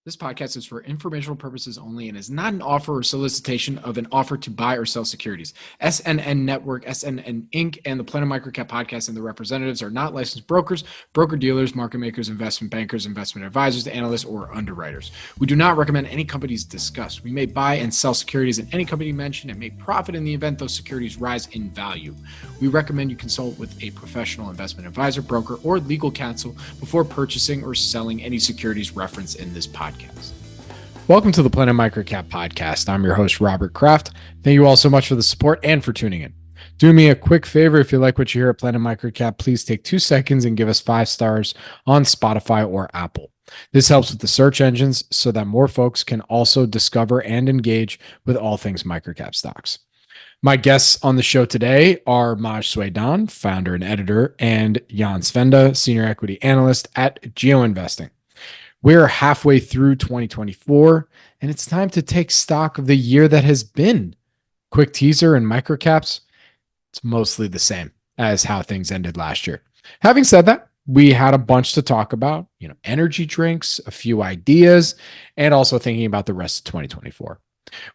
This podcast is for informational purposes only and is not an offer or solicitation of an offer to buy or sell securities. SNN Network, SNN Inc., and the Planet MicroCap Podcast and the representatives are not licensed brokers, broker-dealers, market makers, investment bankers, investment advisors, analysts, or underwriters. We do not recommend any companies discussed. We may buy and sell securities in any company mentioned and may profit in the event those securities rise in value. We recommend you consult with a professional investment advisor, broker, or legal counsel before purchasing or selling any securities referenced in this podcast. Welcome to the Planet MicroCap Podcast. I'm your host, Robert Kraft. Thank you all so much for the support and for tuning in. Do me a quick favor. If you like what you hear at Planet MicroCap, please take 2 seconds and give us 5 stars on Spotify or Apple. This helps with the search engines so that more folks can also discover and engage with all things microcap stocks. My guests on the show today are Maj Soueidan, founder and editor, and Jan Svenda, senior equity analyst at Geoinvesting. We're halfway through 2024, and it's time to take stock of the year that has been. Quick teaser in microcaps, it's mostly the same as how things ended last year. Having said that, we had a bunch to talk about, energy drinks, a few ideas, and also thinking about the rest of 2024.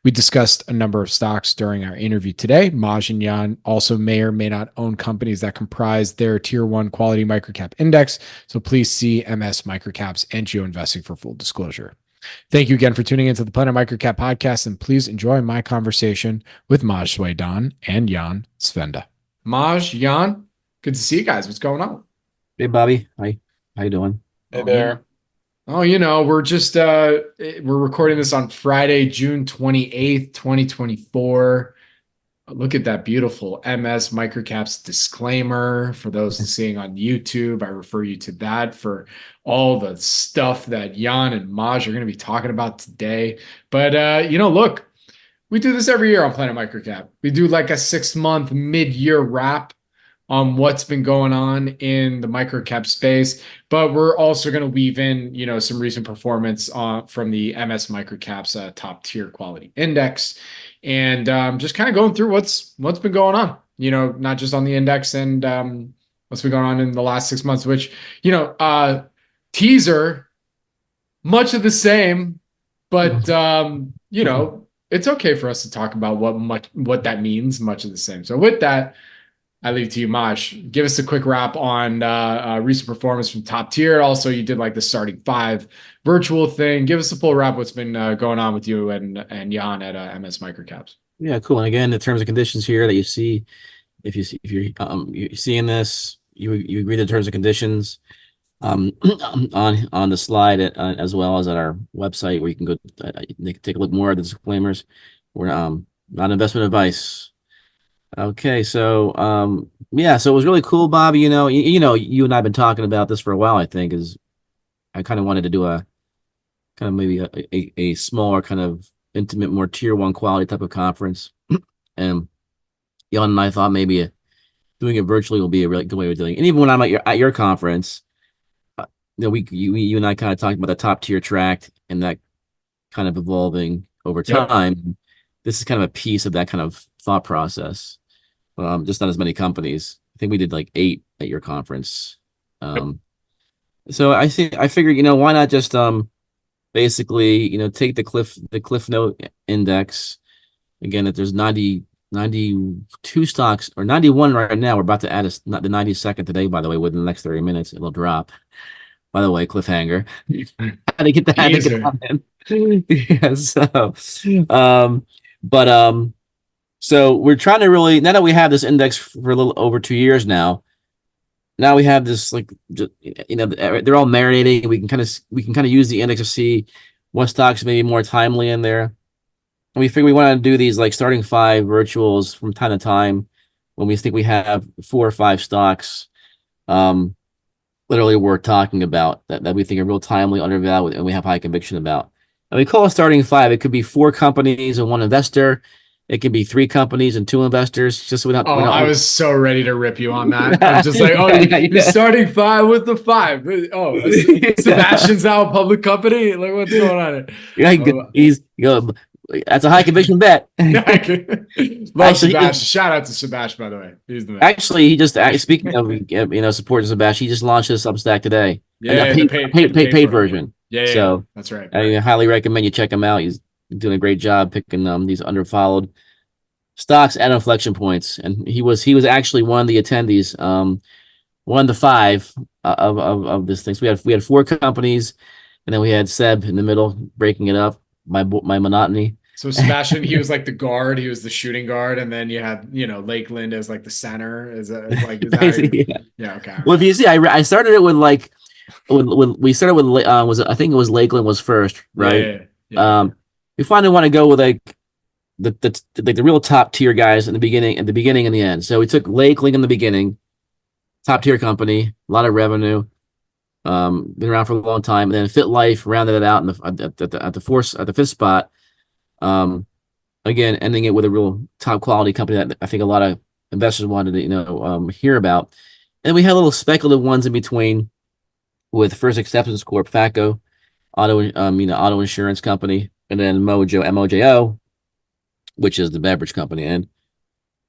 We discussed a number of stocks during our interview today. Maj and Jan also may or may not own companies that comprise their Tier 1 quality microcap index, so please see MS MicroCaps and Geoinvesting for full disclosure. Thank you again for tuning into the Planet MicroCap Podcast, and please enjoy my conversation with Maj Soueidan and Jan Svenda. Maj, Jan, good to see you guys. What's going on? Hey, Bobby. Hi. How you doing? Hey there. We're just we're recording this on Friday, June 28th, 2024. Look at that beautiful MS MicroCaps disclaimer. For those seeing on YouTube, I refer you to that for all the stuff that Jan and Maj are going to be talking about today. But, look, we do this every year on Planet MicroCap. We do like a 6-month mid-year wrap on what's been going on in the microcap space, but we're also going to weave in, some recent performance from the MS MicroCaps top tier quality index, and just kind of going through what's been going on, not just on the index and what's been going on in the last 6 months, which, teaser, much of the same, but it's okay for us to talk about what that means, much of the same. So with that, I leave it to you, Maj. Give us a quick wrap on recent performance from top tier. Also, you did like the starting 5 virtual thing. Give us a full wrap what's been going on with you and Jan at MS MicroCaps. Yeah, cool. And again, the terms and conditions here that you see, if you're seeing this, you agree to the terms and conditions on the slide as well as at our website where you can go take a look more at the disclaimers. We're not investment advice. Okay, so so it was really cool, Bobby. You and I have been talking about this for a while. I think I kind of wanted to do a kind of maybe a smaller, kind of intimate, more tier 1 quality type of conference, and Jan and I thought maybe doing it virtually will be a really good way of doing it. And even when I'm at your conference, you and I kind of talked about the top tier track and that kind of evolving over time. Yep. This is kind of a piece of that kind of thought process. Just not as many companies. I think we did like 8 at your conference. So I figured, why not just basically, take the cliff note index. Again, that there's 92 stocks or 91 right now. We're about to add the 92nd today, by the way, within the next 30 minutes, it'll drop. By the way, cliffhanger. How to get that in. Yeah, so we're trying to really, now that we have this index for a little over 2 years now we have this, they're all marinating. We can kind of use the index to see what stocks may be more timely in there. And we figure we want to do these like starting 5 virtuals from time to time when we think we have 4 or 5 stocks literally worth talking about that we think are real timely, undervalued, and we have high conviction about. And we call it starting 5. It could be 4 companies and 1 investor. It could be 3 companies and 2 investors. Just without. I was so ready to rip you on that. I'm just like, you're starting 5 with the 5. Sebastian's now a public company. Like, what's going on here? That's a high conviction bet. Sebastian. Shout out to Sebastian, by the way. He's the man. Actually, he just speaking of supporting Sebastian, he just launched his Substack today. Yeah, paid version. Yeah, So that's right. I highly recommend you check him out. He's doing a great job picking these underfollowed stocks at inflection points, and he was actually one of the attendees, one of the five of this thing. So we had four companies, and then we had Seb in the middle breaking it up. My monotony. So Sebastian, he was like the guard, he was the shooting guard, and then you had Lakeland as like the center. Is that yeah, okay. Well, if you see, I started it with we started with I think it was Lakeland was first, right? Yeah. We finally want to go with like the real top tier guys in the beginning and the end. So we took Lakeland in the beginning, top tier company, a lot of revenue, been around for a long time, and then Fit Life rounded it out at the fifth spot. Again, ending it with a real top quality company that I think a lot of investors wanted to hear about. And we had little speculative ones in between with First Acceptance Corp, FACO, auto insurance company, and then Mojo, MOJO, which is the beverage company. And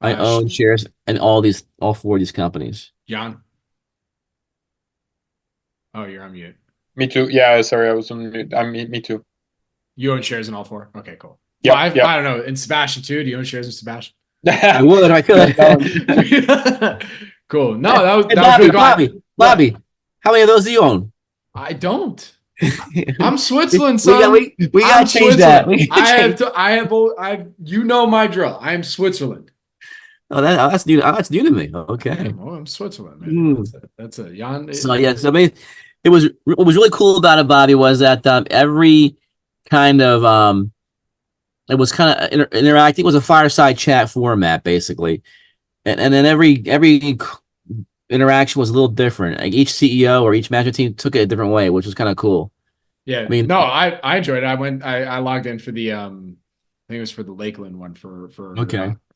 I own shares in all four of these companies. Jan? Oh, you're on mute. Me too. Yeah, sorry, I was on mute. Me too. You own shares in all four? Okay, cool. Yeah, I don't know. In Sebastian too? Do you own shares in Sebastian? I would if I could. Cool. No, that was really Bobby, how many of those do you own? I don't. I'm Switzerland, son. We gotta change that. You know my drill. I am Switzerland. Oh, that's new. That's new to me. Okay. Yeah, well, I'm Switzerland, man. That's a Jan. So yeah, so what was really cool about it, Bobby, was that every kind of it was kind of interactive. It was a fireside chat format, basically, and then every interaction was a little different. Like each CEO or each management team took it a different way, which was kind of cool. Yeah, I mean, no, I enjoyed it. I logged in for the I think it was for the Lakeland one for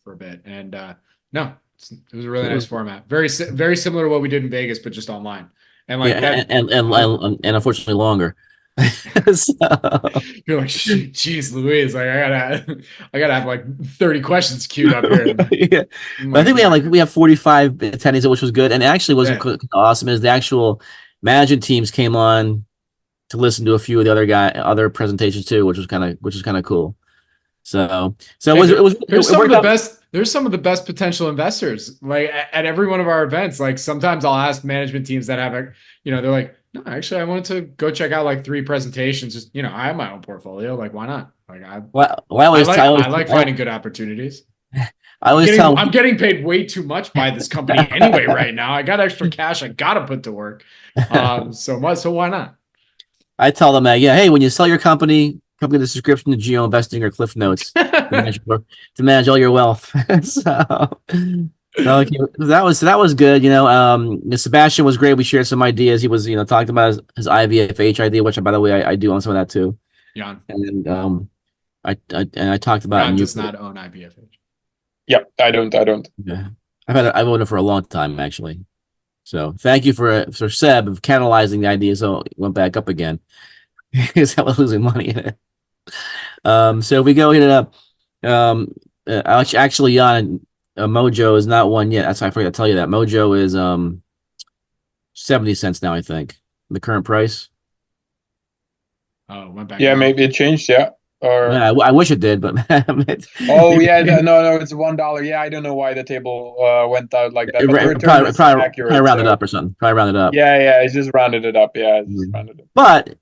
a bit, and no, it was a really nice format. Very similar to what we did in Vegas, but just online. And like and unfortunately longer. So, you're like, geez, Louise, like I gotta have like 30 questions queued up here. Yeah. But I think we have 45 attendees, which was good. And actually was awesome is the actual management teams came on to listen to a few of the other presentations too, which was kind of cool. So there's some of the best potential investors like at every one of our events. Like sometimes I'll ask management teams that have they're like, no, actually I wanted to go check out like 3 presentations. Just, I have my own portfolio. Like, why not? Like I like finding good opportunities. I'm getting paid way too much by this company anyway right now. I got extra cash I gotta put to work. So why not? I tell them that, hey, when you sell your company, come get a subscription to Geoinvesting or Cliff Notes to manage all your wealth. That was good. Sebastian was great. We shared some ideas. He was, talking about his IVFH idea, which by the way, I do own some of that too. Jan. And I talked about. Jan does not own IVFH. Yep, I don't. Yeah, I've owned it for a long time actually. So thank you for Seb of catalyzing the idea, so it went back up again. Because I was losing money in it. So we go hit it up. Actually, Jan. Mojo is not one yet. I forgot to tell you that. Mojo is 70 cents now, I think. The current price. Oh, went back. Yeah, maybe it changed, yeah. Or I wish it did, but oh yeah, no, it's $1. Yeah, I don't know why the table went out like that. But probably rounded up or something. Probably rounded up. Yeah, it's just rounded it up. Yeah, it's just rounded it. But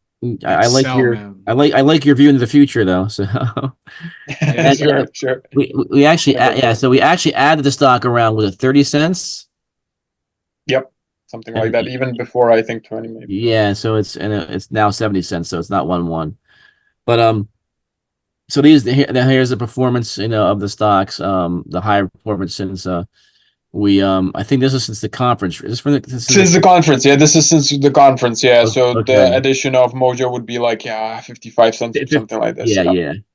I like your view into the future though. So sure. We actually added the stock around with 30 cents. Yep, something like that. Even before I think 20 maybe. Yeah, so it's now 70 cents. So it's not 1-1. But so here's the performance of the stocks. The higher performance since I think this is since the conference. Is this since the conference? Yeah, this is since the conference. Yeah, so the addition of Mojo would be like 55 cents or something like this.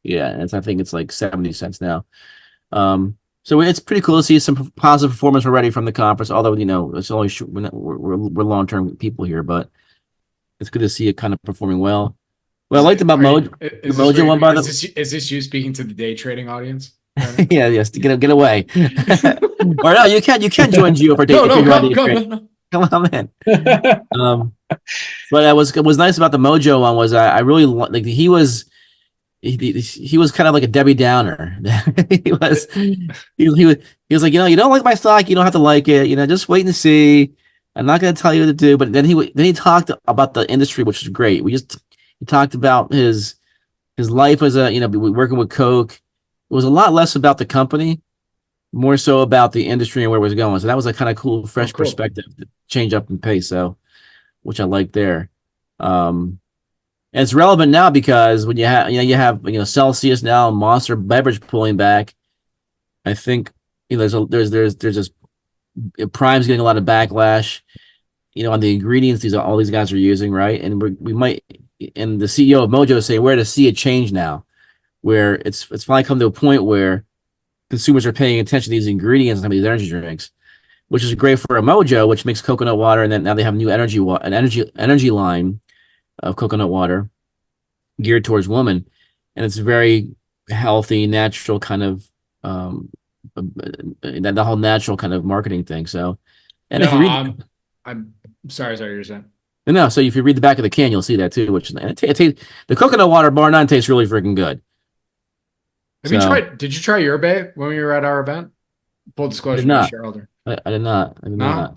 Yeah. And I think it's like 70 cents now. So it's pretty cool to see some positive performance already from the conference. Although it's only we're long-term people here, but it's good to see it kind of performing well. What I liked about Mojo, is this you speaking to the day trading audience? Yes, to get away. Or no, you can join Geo for day. No, come on, man. But what was nice about the Mojo one was I really like he was kind of like a Debbie Downer. he was he was like, you don't like my stock, you don't have to like it, just wait and see. I'm not going to tell you what to do. But then he talked about the industry, which is great. He talked about his life as working with Coke. It was a lot less about the company, more so about the industry and where it was going. So that was a kind of cool, fresh perspective to change up and pace. So, which I like there. And it's relevant now because when you have Celsius now, Monster Beverage pulling back. I think there's this Prime's getting a lot of backlash, on the ingredients all these guys are using, right? And we might, and the CEO of Mojo is saying we're to see a change now, where it's finally come to a point where consumers are paying attention to these ingredients and some of these energy drinks, which is great for a Mojo, which makes coconut water, and then now they have new energy line of coconut water geared towards women, and it's very healthy, natural kind of the whole natural kind of marketing thing. So, and if you read, I'm sorry, you're saying. No, so if you read the back of the can, you'll see that too. Which the coconut water bar none tastes really freaking good. Have you tried? Did you try yerba when we were at our event? Full disclosure, I'm a shareholder. I did not.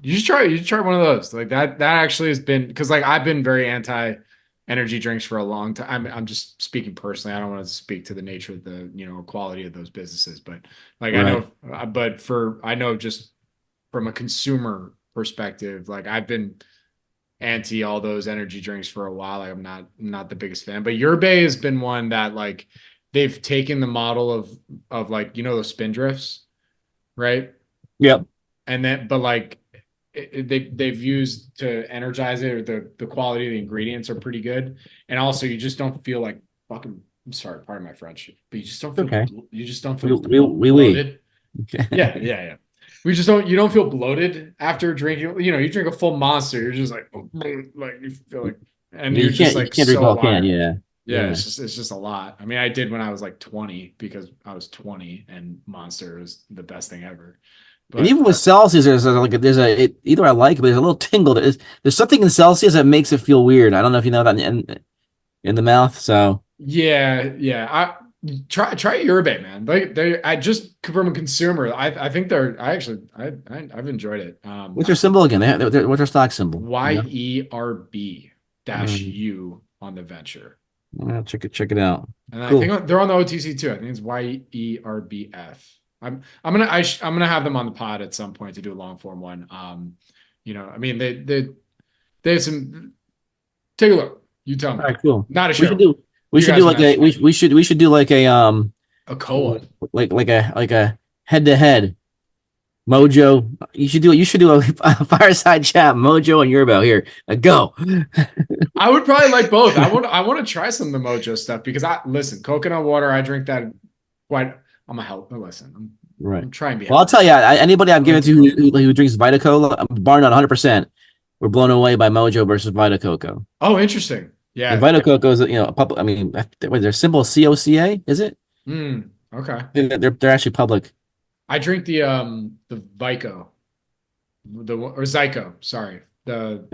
You should try one of those. Like that actually has been, because like I've been very anti energy drinks for a long time. I'm just speaking personally. I don't want to speak to the nature of the quality of those businesses, but like right. I know just from a consumer perspective, like I've been anti all those energy drinks for a while. Like I'm not the biggest fan, but yerba has been one that like they've taken the model of like those spin drifts, right? Yep. And then but like they've used to energize it, or the quality of the ingredients are pretty good, and also you just don't feel like fucking. I'm sorry, pardon my French, but you just don't feel. Okay. You just don't feel bloated. Okay. Yeah. You don't feel bloated after drinking. You drink a full Monster, you're just like you feel like, and you're just like you can't drink all can. Yeah, it's just a lot. I mean, I did when I was like 20 because I was 20 and Monster was the best thing ever. But, and even with Celsius, either I like it, but there's a little tingle. There's something in Celsius that makes it feel weird. I don't know if you know that in the mouth. So yeah. I try yerba, man. I just from a consumer, I've enjoyed it. What's your symbol again? What's their stock symbol? YERB -U on the venture. Well, check it out. And cool. I think they're on the OTC too. I think it's YERBF. I'm gonna have them on the pod at some point to do a long form one. I mean they have some. Take a look. You tell me. All right, cool. Not a show. We should do like a co-op, like a head-to-head. Mojo. You should do a fireside chat. Mojo and Yerbo here. Go. I would probably like both. I want to try some of the Mojo stuff because coconut water. I drink that quite. I'm a help. Listen, I'm trying to be. Well, I'll tell you, anybody I've given to who drinks Vita Cola, I'm bar none 100%. We're blown away by Mojo versus Vita Coco. Oh, interesting. Yeah, and Vita Coco is public. I mean, their symbol COCA, is it? Okay. They're actually public. I drink the Vico, or Zyco. Sorry, Zyco.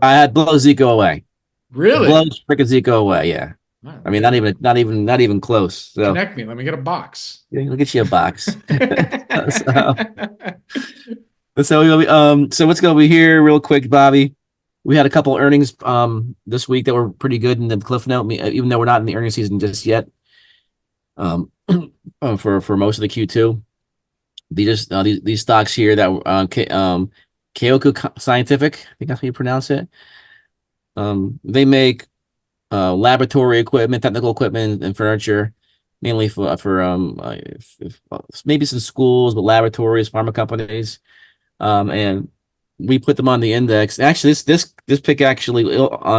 I had blow Zico away. Really? Blow freaking Zico away. Yeah. Wow. I mean, not even close. So connect me. Let me get a box. Yeah, we'll get you a box. So let's go over here real quick, Bobby. We had a couple earnings this week that were pretty good in the cliff note, even though we're not in the earnings season just yet. For most of the Q2, these stocks here that KEQU Scientific, I think that's how you pronounce it. They make laboratory equipment, technical equipment, and furniture, mainly for maybe some schools, but laboratories, pharma companies, and we put them on the index. Actually, this pick actually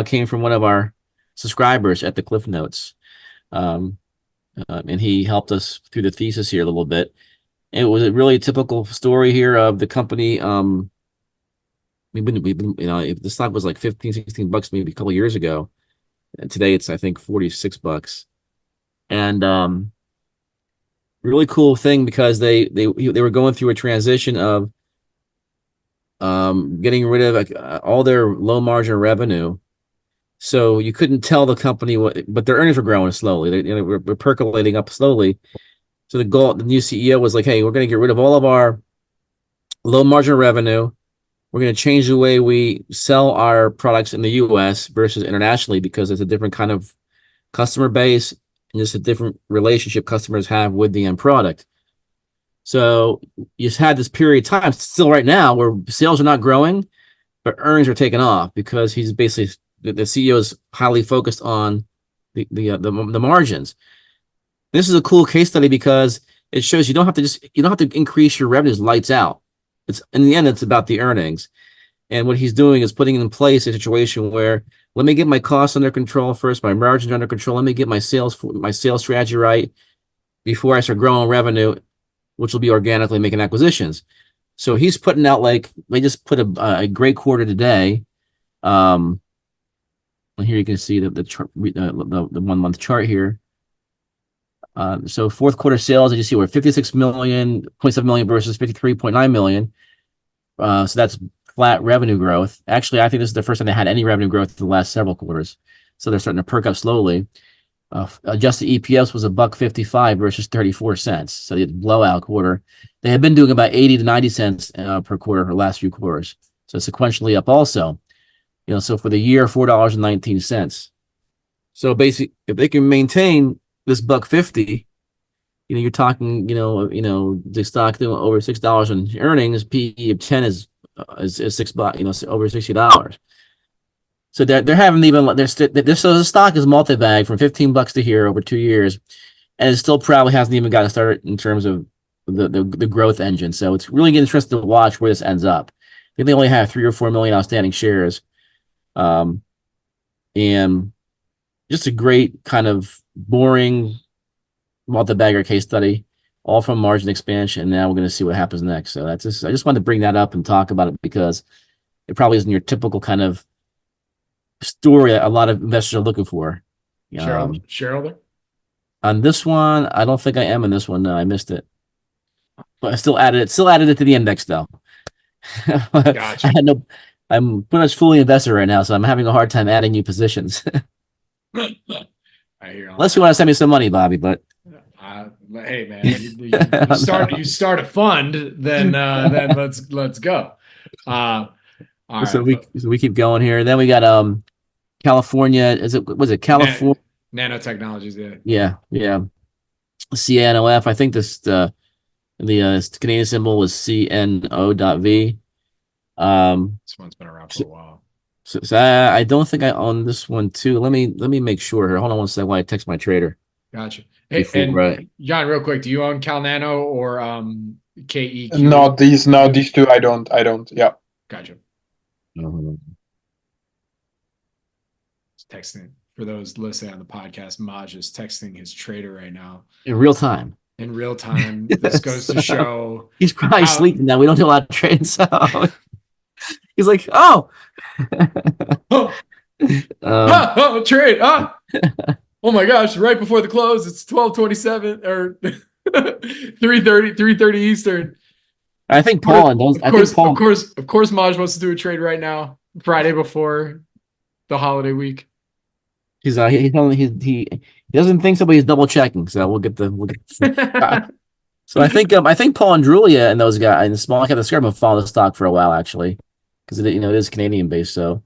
came from one of our subscribers at the Cliff Notes, and he helped us through the thesis here a little bit. It was a really typical story here of the company. We've been if the stock was like $15-16 maybe a couple of years ago, and today it's I think $46. And really cool thing because they were going through a transition of getting rid of all their low margin revenue. So you couldn't tell the company but their earnings were growing slowly. They were percolating up slowly. So the new CEO was like, hey, we're going to get rid of all of our low margin revenue. We're going to change the way we sell our products in the US versus internationally, because it's a different kind of customer base and just a different relationship customers have with the end product. So you just had this period of time, still right now, where sales are not growing, but earnings are taking off, because he's basically, the CEO is highly focused on the margins. This is a cool case study because it shows you don't have to increase your revenues lights out. It's in the end, it's about the earnings. And what he's doing is putting in place a situation where, let me get my costs under control first, my margins under control. Let me get my sales strategy right before I start growing revenue, which will be organically making acquisitions. So he's putting out, like, they just put a great quarter today. And here you can see the chart, the 1 month chart here. So fourth quarter sales, as you see, we're 56 million, 0.7 million versus 53.9 million. So that's flat revenue growth. Actually, I think this is the first time they had any revenue growth in the last several quarters. So they're starting to perk up slowly. Adjusted EPS was $1.55 versus 34 cents. So the blowout quarter. They have been doing about 80 to 90 cents per quarter for the last few quarters. So sequentially up also. So for the year, $4.19. So basically, if they can maintain this $1.50, you're talking, the stock doing over $6 in earnings. PE of 10 is $6, over $60. So they're having so the stock is multi-bagged from $15 to here over 2 years, and it still probably hasn't even got started in terms of the growth engine. So it's really interesting to watch where this ends up. I think they only have 3 or 4 million outstanding shares, and just a great kind of boring multi-bagger case study, all from margin expansion. Now we're going to see what happens next. So I just wanted to bring that up and talk about it, because it probably isn't your typical kind of story that a lot of investors are looking for. Shareholder? On this one, I don't think I am in this one. No, I missed it. But I still added it to the index though. Gotcha. I'm pretty much fully invested right now, so I'm having a hard time adding new positions. I hear Unless you want to send me some money, Bobby, but hey man, you start a fund, then let's go. All right, so we keep going here. Then we got California. Was it California? Nanotechnologies, yeah. CNO.V. I think the Canadian symbol was CNO.V. This one's been around for a while. So I don't think I own this one too. Let me make sure here. Hold on one second while I text my trader. Gotcha. Hey, Jan, real quick, do you own Cal Nano or KEQ? No, these two I don't. Yeah. Gotcha. Uh-huh. Texting for those listening on the podcast. Maj is texting his trader right now In real time. This goes to show he's probably sleeping now. We don't do a lot of trading, so he's like, oh, trade. Oh my gosh! Right before the close, it's 12:27 or 3:30 Eastern. I think Paul knows. Of course, Maj wants to do a trade right now, Friday before the holiday week. He doesn't think so, but he's double checking. So we'll get So I think Paul and Julia and those guys and the small cap have been following the stock for a while, actually, because it is Canadian based. So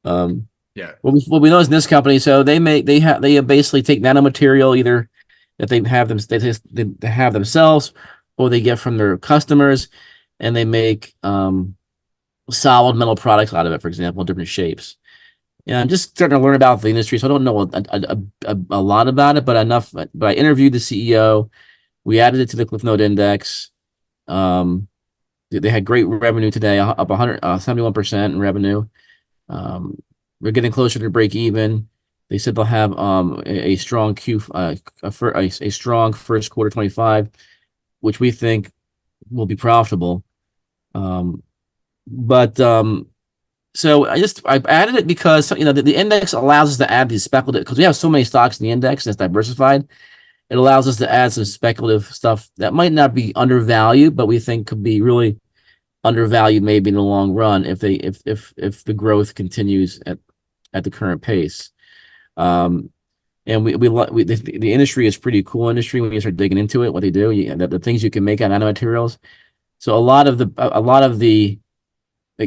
yeah. What we know is in this company, so they basically take nanomaterial either that they have themselves or they get from their customers, and they make solid metal products out of it, for example, in different shapes. Yeah, I'm just starting to learn about the industry, so I don't know a lot about it, but enough. But I interviewed the CEO. We added it to the Cliff Note Index. They had great revenue today, up 71% in revenue. We're getting closer to break even. They said they'll have a strong a strong first quarter 25, which we think will be profitable. So I added it because the index allows us to add these speculative, because we have so many stocks in the index and it's diversified. It allows us to add some speculative stuff that might not be undervalued, but we think could be really undervalued maybe in the long run if the growth continues at the current pace. And the industry is pretty cool industry when you start digging into it, what they do, the things you can make out of nanomaterials. So a lot of the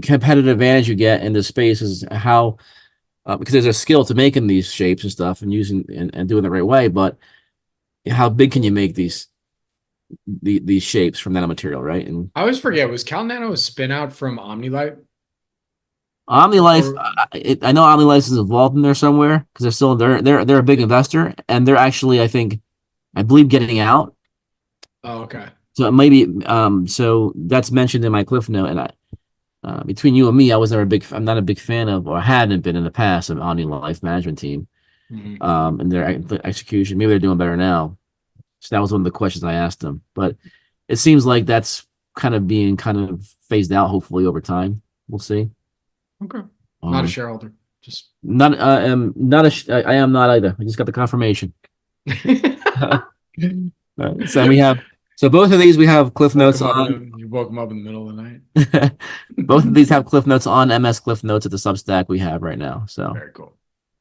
competitive advantage you get in this space is how because there's a skill to making these shapes and stuff and using and doing it the right way, but how big can you make these shapes from nanomaterial, right? And I always forget, was Cal Nano a spin out from OmniLife? OmniLife, I know OmniLife is involved in there somewhere because they're a big investor and they're actually I believe getting out. Oh, okay. So maybe so that's mentioned in my cliff note, and between you and me, I'm not a big fan of, or hadn't been in the past, of OmniLife management team, and their execution. Maybe they're doing better now. So that was one of the questions I asked them. But it seems like that's kind of being phased out. Hopefully over time, we'll see. Okay. Not a shareholder. Just not. I am not either. I just got the confirmation. So both of these we have cliff notes on. You woke them up in the middle of the night. Both of these have cliff notes on MS Cliff Notes at the Substack we have right now. So very cool.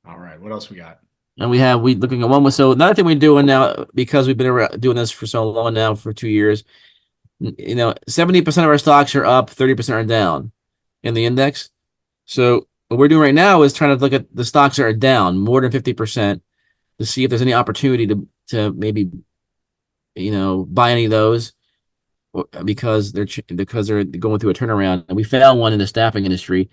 All right, what else we got? And we looking at one. So another thing we're doing now, because we've been doing this for so long now, for 2 years, 70% of our stocks are up, 30% are down in the index. So what we're doing right now is trying to look at the stocks that are down more than 50% to see if there's any opportunity to maybe buy any of those, because they're going through a turnaround. And we found one in the staffing industry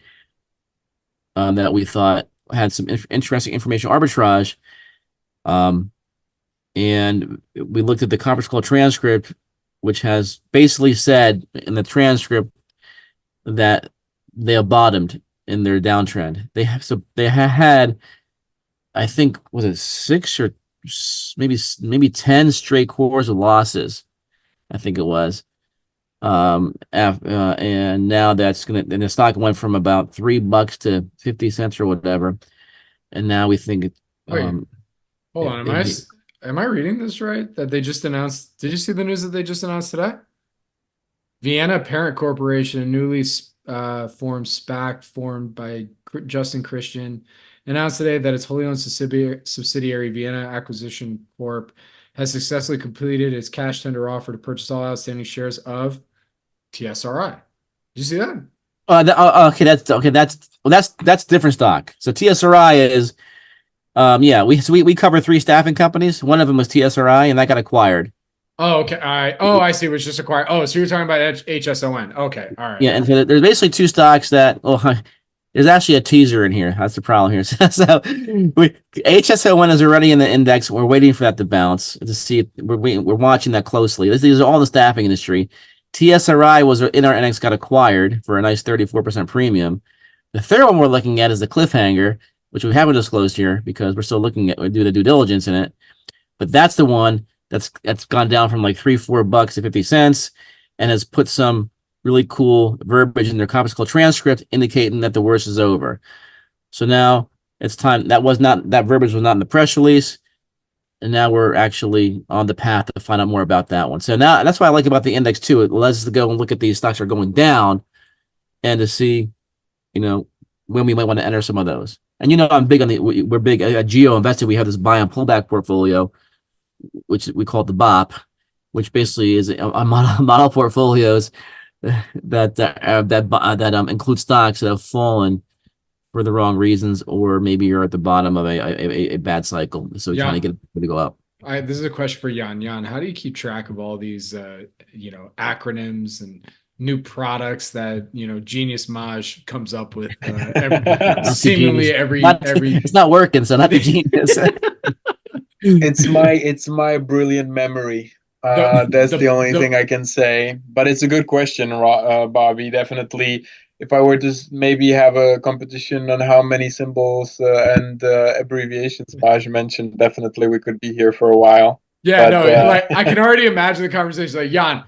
that we thought had some interesting information arbitrage. And we looked at the conference call transcript, which has basically said in the transcript that they have bottomed in their downtrend. They had, I think, was it 6 or maybe 10 straight quarters of losses, I think it was. And now and the stock went from about $3 to 50 cents or whatever. And now we think hold on. Am I reading this right? That they just announced, did you see the news that they just announced today? Vienna Parent Corporation, a newly formed SPAC formed by Justin Christian, announced today that its wholly owned subsidiary Vienna Acquisition Corp has successfully completed its cash tender offer to purchase all outstanding shares of TSRI. Did you see that? That's different stock. So TSRI is, we cover 3 staffing companies. One of them was TSRI, and that got acquired. Oh, okay. I see. It was just acquired. Oh, so you're talking about HSON. Okay. All right. Yeah, and so there's basically 2 stocks that. There's actually a teaser in here. That's the problem here. So HSON is already in the index. We're waiting for that to bounce to see. We're watching that closely. These are all in the staffing industry. TSRI was in our index, got acquired for a nice 34% premium. The third one we're looking at is the Cliffhanger, which we haven't disclosed here because we're still looking at do the due diligence in it. But that's the one that's gone down from like $3-4 to 50 cents, and has put some really cool verbiage in their conference call transcript indicating that the worst is over. So now it's time. That verbiage was not in the press release, and now we're actually on the path to find out more about that one. So now that's what I like about the index too. It lets us go and look at these stocks that are going down, and to see, when we might want to enter some of those. And I'm big on we're big at Geoinvesting. We have this buy and pullback portfolio, which we call the BOP, which basically is a model portfolios that include stocks that have fallen for the wrong reasons, or maybe you're at the bottom of a bad cycle, so you're trying to get it to go up. This is a question for Jan. Jan, how do you keep track of all these acronyms and new products that Genius Maj comes up with seemingly every it's not working, so not the genius. It's my brilliant memory. That's the only thing I can say. But it's a good question, Bobby. Definitely, if I were to maybe have a competition on how many symbols and abbreviations Maj mentioned, definitely we could be here for a while. Yeah, I can already imagine the conversation. Like, Jan,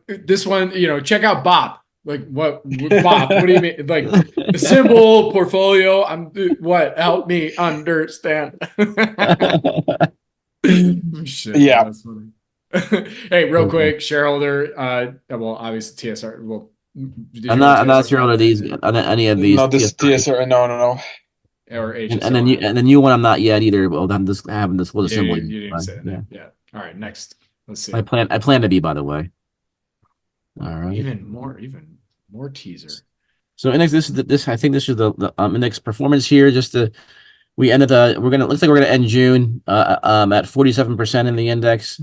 this one, check out BOP. Like, what BOP? What do you mean? Like, the symbol portfolio. What? Help me understand. Shit, yeah. That's funny. Hey, real quick, shareholder. Well, obviously TSR. Well, I'm not sure on these, on any of these. No, this TSRI. No. Or And the new one I'm not yet either. Well, I'm just having this little symbol. You didn't say that. Yeah. All right. Next. Let's see. I plan to be, by the way. All right. Even more teaser. So index, this I think this is the index performance here. Looks like we're gonna end June at 47% in the index,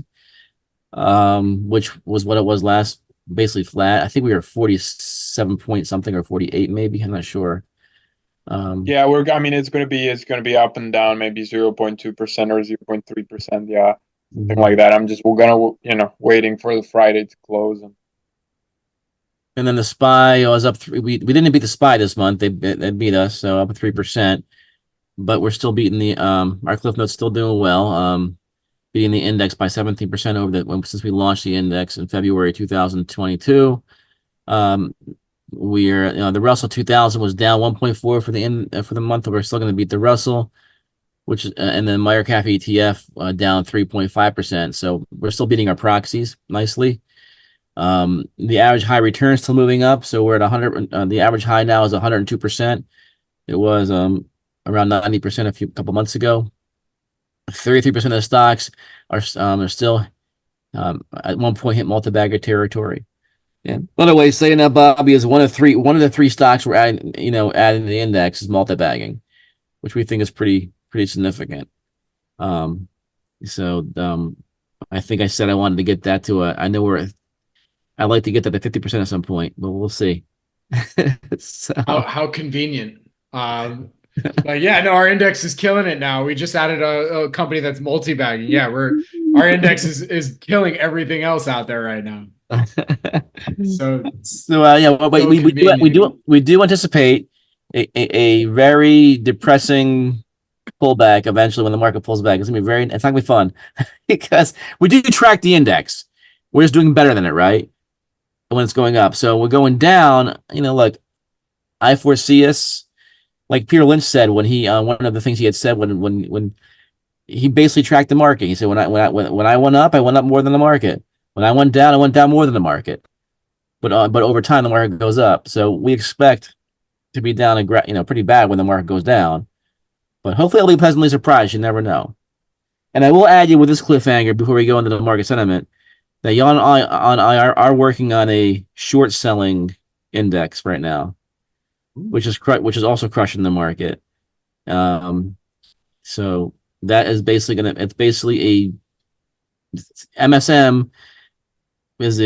which was what it was last, basically flat. I think we were 47 point something or 48 maybe. I'm not sure. Yeah, it's gonna be up and down, maybe 0.2% or 0.3%. Yeah, something like that. We're waiting for the Friday to close. And then the SPY was up we didn't beat the SPY this month. They beat us, so up 3%. But we're still beating the our Cliff Note's still doing well. Beating the index by 17% since we launched the index in February 2022. The Russell 2000 was down 1.4 for the month, but we're still going to beat the Russell, and then MicroCap ETF down 3.5%. So we're still beating our proxies nicely. The average high return is still moving up, so we're at 100. The average high now is 102%. It was around 90% a couple months ago. 33% of the stocks are still at one point hit multi-bagger territory. Yeah. By the way, saying that, Bobby, is one of the three stocks we're adding to the index is multi-bagging, which we think is pretty significant. I think I said I wanted to get that to I'd like to get that to 50% at some point, but we'll see. So. How convenient. But yeah, no, our index is killing it now. We just added a company that's multi-bagging. Yeah, our index is killing everything else out there right now. We do anticipate a very depressing pullback eventually when the market pulls back. It's not gonna be fun because we do track the index. We're just doing better than it, right? When it's going up. So we're going down, look, I foresee us, like Peter Lynch said when he one of the things he had said when he basically tracked the market. He said when I went up, I went up more than the market. When I went down more than the market. But over time the market goes up. So we expect to be down pretty bad when the market goes down. But hopefully I'll be pleasantly surprised. You never know. And I will add you with this cliffhanger before we go into the market sentiment that Jan and I are working on a short selling index right now, which is also crushing the market. So that is basically it's basically MSM is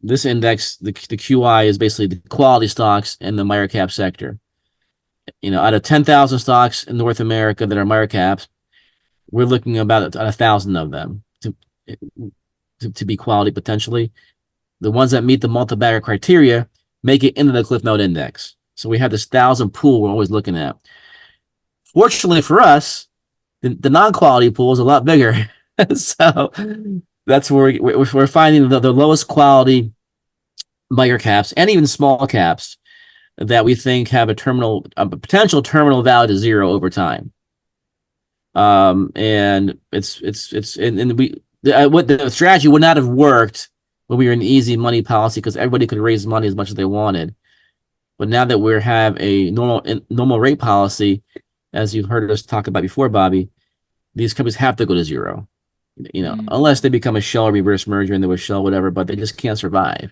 this index, the QI is basically the quality stocks in the microcap sector. Out of 10,000 stocks in North America that are microcaps, we're looking about 1,000 of them to be quality potentially. The ones that meet the multi-bagger criteria make it into the Cliff Note Index. So we have this 1,000 pool we're always looking at. Fortunately for us, the non-quality pool is a lot bigger. So that's where we're finding the lowest quality microcaps and even small caps that we think have a potential terminal value to zero over time. And the strategy would not have worked when we were in easy money policy because everybody could raise money as much as they wanted. But now that we have a normal rate policy, as you've heard us talk about before, Bobby, these companies have to go to zero. Unless they become a shell reverse merger and they would shell whatever, but they just can't survive,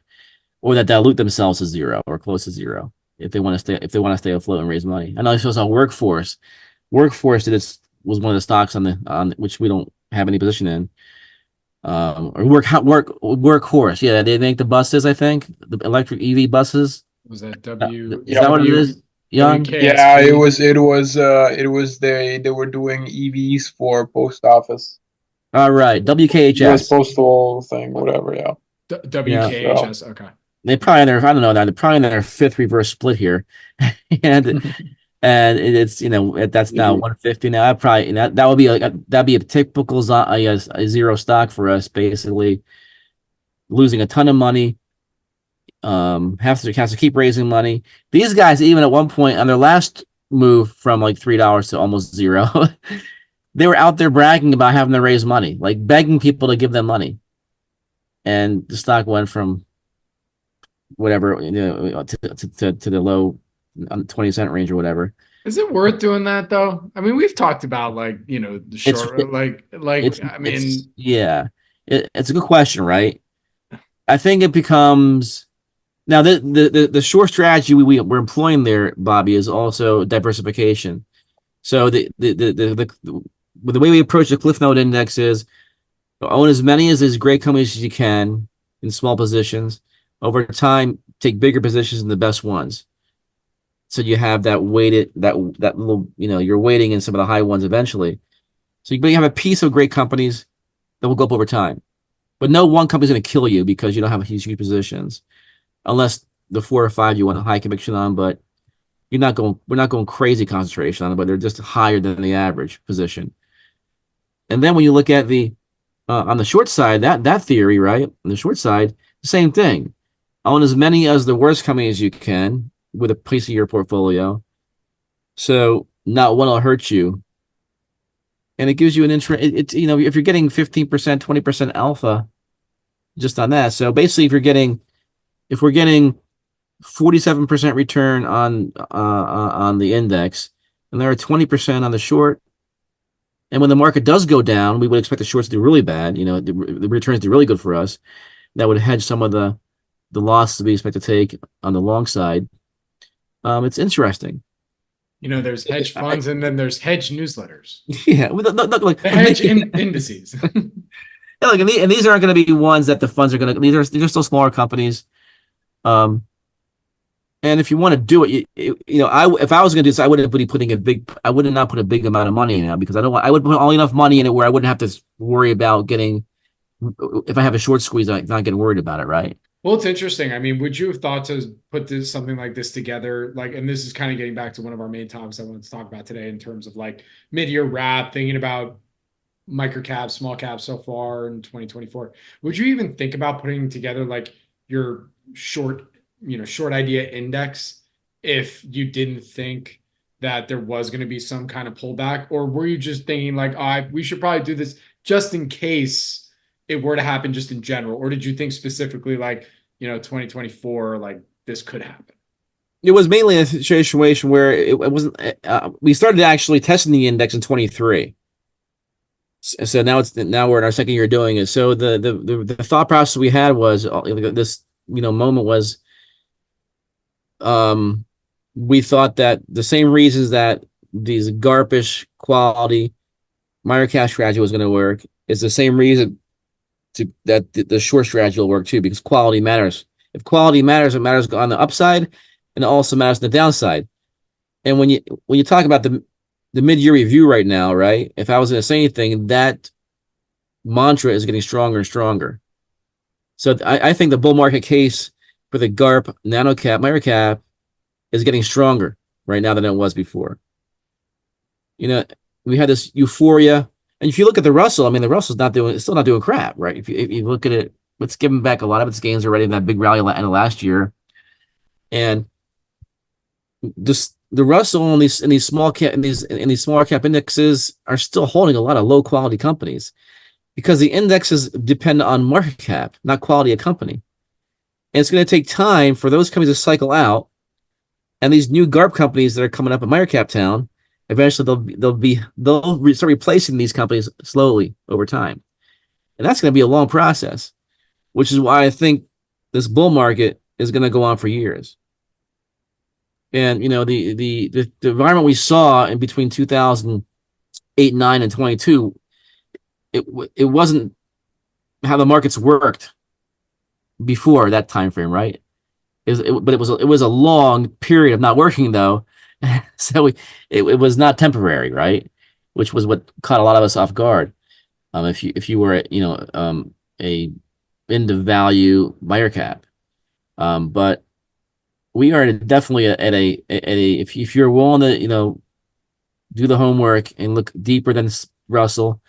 or that dilute themselves to zero or close to zero if they want to stay afloat and raise money. I know I saw Workforce. Workforce was one of the stocks on which we don't have any position in. Or Workhorse. Yeah, they make the buses. I think the electric EV buses. Was that W? Is that what it is? Young? Yeah, it was. They were doing EVs for post office. All right, WKHS. US postal thing, whatever. Yeah. WKHS. Yeah. Okay. They're probably in their fifth reverse split here, and it's that's now 150 now. That would be that'd be a typical a zero stock for us, basically losing a ton of money. Have to keep raising money. These guys, even at one point on their last move from like $3 to almost zero, they were out there bragging about having to raise money, like begging people to give them money. And the stock went from whatever, to the low 20-cent range or whatever. Is it worth doing that though? I mean, we've talked about like, the It's short, I mean, yeah, it's a good question, right? I think it becomes now the short strategy we're employing there, Bobby, is also diversification. So the way we approach the Cliff Note Index is own as many as these great companies as you can in small positions. Over time, take bigger positions in the best ones. So you have that weighted that little, you're weighting in some of the high ones eventually. So you have a piece of great companies that will go up over time. But no one company's going to kill you because you don't have huge positions, unless the 4 or 5 you want a high conviction on. But we're not going crazy concentration on it, but they're just higher than the average position. And then when you look at the on the short side, that theory, right? On the short side, the same thing. Own as many as the worst companies as you can with a piece of your portfolio, so not one will hurt you, and it gives you an interest. It's if you're getting 15%, 20% alpha just on that. So basically, if we're getting 47% return on the index, and there are 20% on the short, and when the market does go down, we would expect the shorts to do really bad. The returns do really good for us. That would hedge some of the losses we expect to take on the long side. It's interesting. There's hedge funds and then there's hedge newsletters. Yeah, like the hedge indices. Yeah, and these aren't going to be ones that the funds are going to. These are still smaller companies. And if you want to do it, if I was going to do this, I wouldn't be putting I would not put a big amount of money in it, because I would put only enough money in it where I wouldn't have to worry about if I have a short squeeze, I'm not getting worried about it, right? Well, it's interesting. I mean, would you have thought to put something like this together? And this is kind of getting back to one of our main topics I wanted to talk about today in terms of mid-year wrap, thinking about microcaps, small caps so far in 2024. Would you even think about putting together your short idea index if you didn't think that there was going to be some kind of pullback? Or were you just thinking we should probably do this just in case it were to happen, just in general? Or did you think specifically 2024, this could happen? It was mainly a situation where it wasn't. We started actually testing the index in 23. So now we're in our second year doing it. So the thought process we had was this moment was, we thought that the same reasons that these GARP-ish quality microcap strategy was going to work is the same reason that the short strategy will work too, because quality matters. If quality matters, it matters on the upside, and it also matters on the downside. And when you talk about the mid-year review right now, right? If I was going to say anything, that mantra is getting stronger and stronger. So I think the bull market case for the GARP nanocap microcap is getting stronger right now than it was before. We had this euphoria. And if you look at the Russell, I mean, the Russell's still not doing crap, right? If you look at it, it's given back a lot of its gains already in that big rally end of last year. And the Russell and these small cap and these smaller cap indexes are still holding a lot of low quality companies, because the indexes depend on market cap, not quality of company. And it's going to take time for those companies to cycle out, and these new GARP companies that are coming up in microcap town, eventually they'll start replacing these companies slowly over time. And that's going to be a long process, which is why I think this bull market is going to go on for years. And the environment we saw in between 2008, 9, and 22, it wasn't how the markets worked before that time frame, right? But it was a long period of not working though. So it was not temporary, right? Which was what caught a lot of us off guard. If you were a end of value microcap, but we are definitely at a if you're willing to do the homework and look deeper than Russell,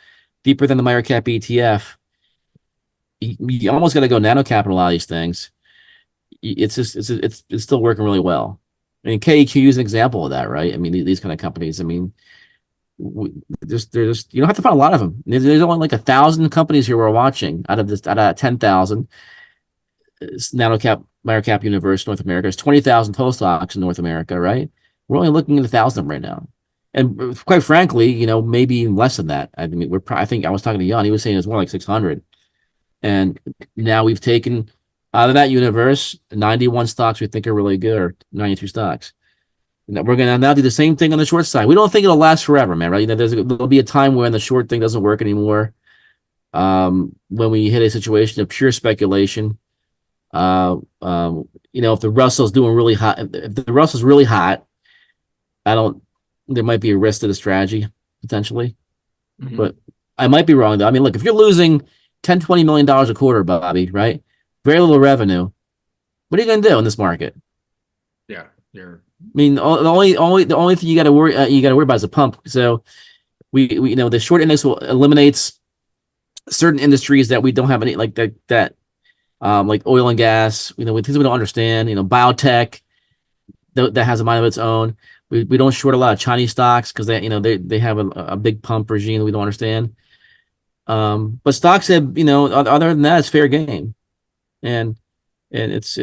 deeper than the microcap ETF, you almost got to go nano cap on a lot of these things. It's still working really well. I mean, KEQ is an example of that, right? I mean, these kind of companies. I mean, there's you don't have to find a lot of them. There's only 1,000 companies here we're watching out of 10,000. nano-cap, micro-cap universe, North America. There's 20,000 total stocks in North America, right? We're only looking at 1,000 right now. And quite frankly, maybe even less than that. I mean, I think I was talking to Jan. He was saying it's more like 600. And now we've taken out of that universe 91 stocks we think are really good, or 93 stocks. And we're going to now do the same thing on the short side. We don't think it'll last forever, man, right? There'll be a time when the short thing doesn't work anymore. When we hit a situation of pure speculation. If the Russell's doing really hot, if the Russell's really hot, there might be a risk to the strategy potentially, but I might be wrong though. I mean, look, if you're losing $10-20 million a quarter, Bobby, right? Very little revenue. What are you going to do in this market? Yeah, you're. I mean, the only thing you got to worry about is a pump. So we the short index eliminates certain industries that we don't have any like that. Like oil and gas, with things we don't understand, biotech that has a mind of its own. We don't short a lot of Chinese stocks because they have a big pump regime that we don't understand. But stocks have, other than that, it's fair game, and it's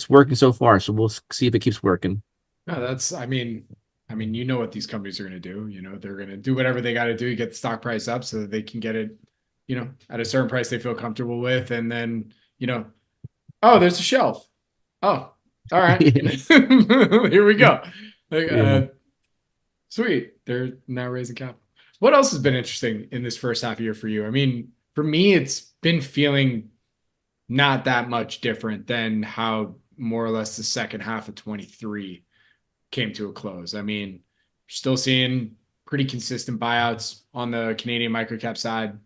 working so far. So we'll see if it keeps working. No, I mean, what these companies are going to do. They're going to do whatever they got to do to get the stock price up so that they can get it, at a certain price they feel comfortable with. And then, oh, there's a shelf. Oh, all right. Here we go. Sweet. They're now raising capital. What else has been interesting in this first half year for you? I mean, for me, it's been feeling not that much different than how more or less the second half of 23 came to a close. I mean, still seeing pretty consistent buyouts on the Canadian microcap side.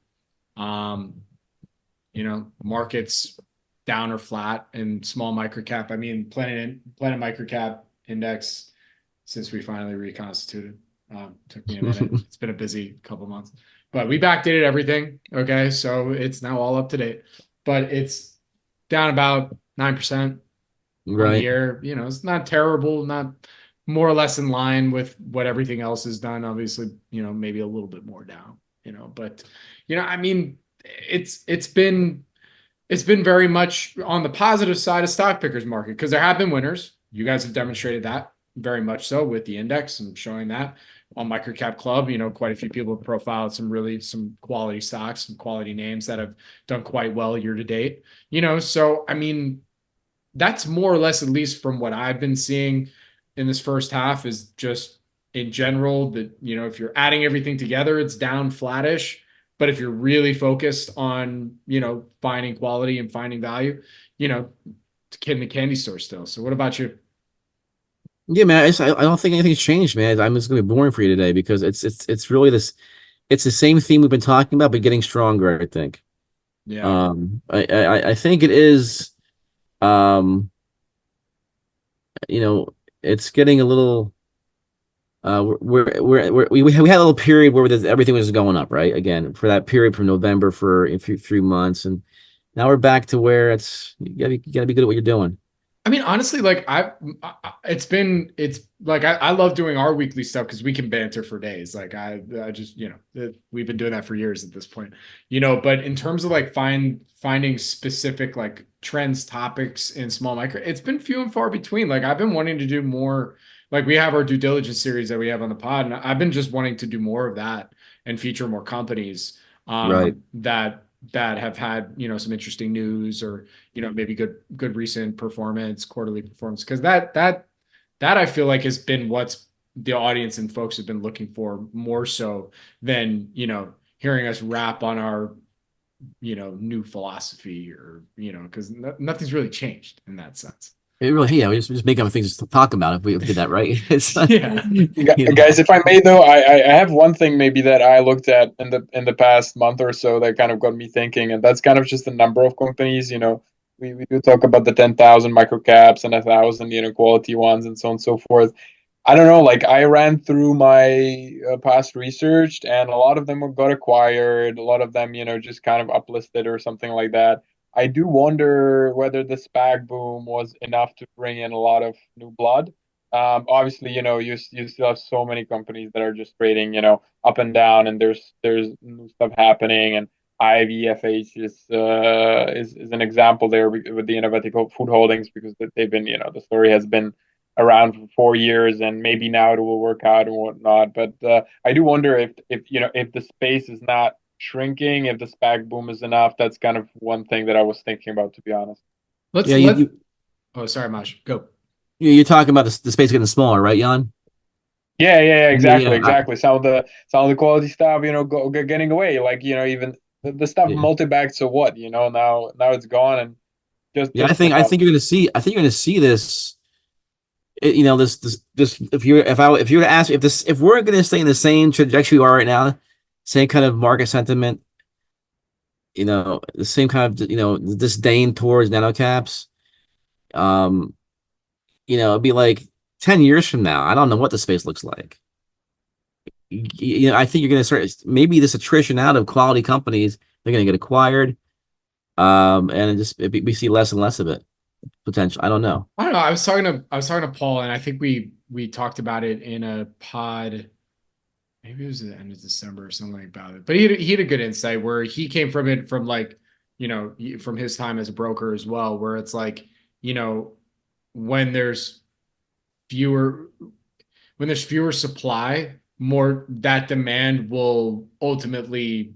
Markets down or flat and small microcap. I mean, Planet MicroCap index, since we finally reconstituted, took me a minute. It's been a busy couple months, but we backdated everything. Okay. So it's now all up to date, but it's down about 9% on the year. It's not terrible, not more or less in line with what everything else has done. Obviously, maybe a little bit more down, but I mean, it's been very much on the positive side of stock pickers market because there have been winners. You guys have demonstrated that very much so with the index and showing that on MicroCap Club. Quite a few people have profiled some quality stocks, some quality names that have done quite well year to date. So I mean, that's more or less, at least from what I've been seeing in this first half, is just in general that, if you're adding everything together, it's down flattish. But if you're really focused on, finding quality and finding value, it's a kid in the candy store still. So what about you? Yeah, man, I don't think anything's changed, man. I'm just going to be boring for you today because it's really it's the same theme we've been talking about, but getting stronger, I think. Yeah. I think it is, it's getting a little, we had a little period where everything was going up, right? Again, for that period from November for a few months, and now we're back to where you gotta be good at what you're doing. I mean, honestly, like it's like I love doing our weekly stuff because we can banter for days. Like I just, we've been doing that for years at this point, but in terms of like finding specific like trends, topics in small micro, it's been few and far between. Like I've been wanting to do more. Like we have our due diligence series that we have on the pod, and I've been just wanting to do more of that and feature more companies Right. that have had, some interesting news or, maybe good recent performance, quarterly performance. Cause that I feel like has been what's the audience and folks have been looking for more so than, hearing us rap on our, new philosophy or, cause nothing's really changed in that sense. It really, yeah, we just make up things to talk about if we did that right. It's like, Yeah. Guys, if I may though, I have one thing maybe that I looked at in the past month or so that kind of got me thinking, and that's kind of just the number of companies. We do talk about the 10,000 microcaps and 1,000 quality ones and so on and so forth. I don't know, like I ran through my past research, and a lot of them got acquired. A lot of them, just kind of uplisted or something like that. I do wonder whether the SPAC boom was enough to bring in a lot of new blood. Obviously, you still have so many companies that are just trading, up and down, and there's new stuff happening, and IVFH is an example there with the Innovative Food Holdings, because they've been, the story has been around for 4 years, and maybe now it will work out and whatnot. But I do wonder if the space is not shrinking, if the SPAC boom is enough. That's kind of one thing that I was thinking about, to be honest. Oh, sorry, Maj. Go. You're talking about the space getting smaller, right, Jan? Yeah, exactly, Yeah, exactly. Some of the quality stuff, getting away. Like, even the stuff yeah. multi-bagged. So what? Now it's gone, and just I enough. think you're gonna see this. This. If you were to ask if we're gonna stay in the same trajectory we are right now, same kind of market sentiment, the same kind of disdain towards nano caps, it'd be like 10 years from now. I don't know what the space looks like. I think you're going to start maybe this attrition out of quality companies. They're going to get acquired, and we see less and less of it potential. I don't know. I was talking to Paul, and I think we talked about it in a pod. Maybe it was at the end of December or something about it. But he had a good insight where he came from it from from his time as a broker as well, where it's like, when there's fewer supply, more that demand will ultimately